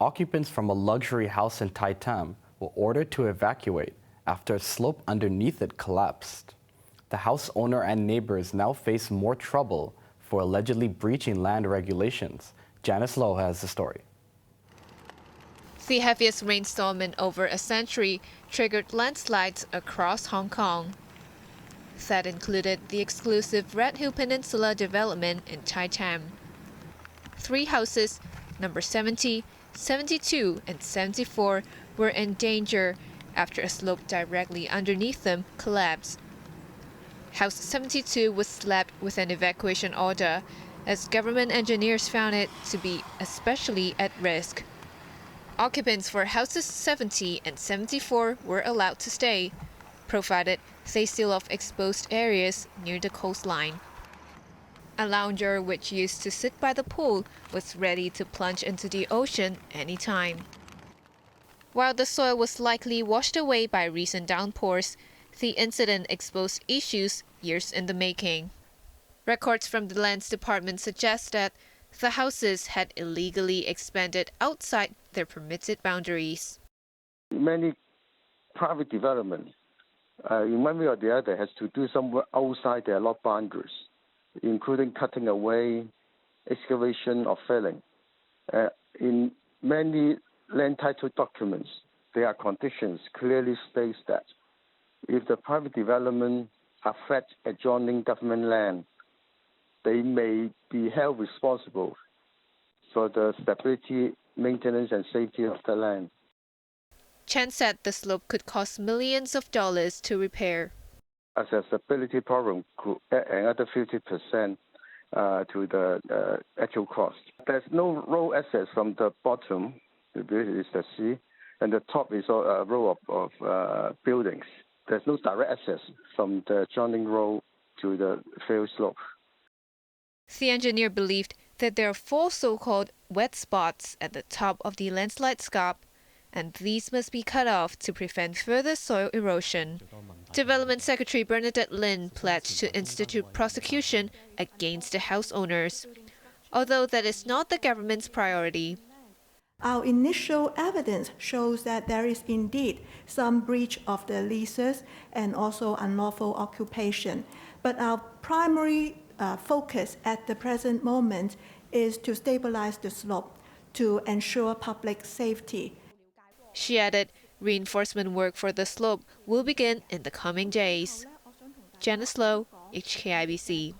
Occupants from a luxury house in Tai Tam were ordered to evacuate after a slope underneath it collapsed. The house owner and neighbors now face more trouble for allegedly breaching land regulations. Janice Lowe has the story. The heaviest rainstorm in over a century triggered landslides across Hong Kong. That included the exclusive Redhill Peninsula development in Tai Tam. 3 houses, number 70, 72, and 74, were in danger after a slope directly underneath them collapsed. House 72 was slapped with an evacuation order, as government engineers found it to be especially at risk. Occupants for houses 70 and 74 were allowed to stay, provided they seal off exposed areas near the coastline. A lounger which used to sit by the pool was ready to plunge into the ocean anytime. While the soil was likely washed away by recent downpours, the incident exposed issues years in the making. Records from the Lands Department suggest that the houses had illegally expanded outside their permitted boundaries. Many private development, in one way or the other, has to do somewhere outside their lot boundaries, including cutting away, excavation, or filling. In many land title documents, there are conditions clearly states that if the private development affects adjoining government land, they may be held responsible for the stability, maintenance, and safety of the land. Chen said the slope could cost millions of dollars to repair. As a stability problem could add another 50% to the actual cost. There's no road access from the bottom, is the sea, and the top is a row of buildings. There's no direct access from the joining road to the field slope. The engineer believed that there are 4 so-called wet spots at the top of the landslide scarp, and these must be cut off to prevent further soil erosion. Development Secretary Bernadette Lin pledged to institute prosecution against the house owners, although that is not the government's priority. Our initial evidence shows that there is indeed some breach of the leases and also unlawful occupation. But our primary focus at the present moment is to stabilize the slope to ensure public safety. She added reinforcement work for the slope will begin in the coming days. Janice Lowe, HKIBC.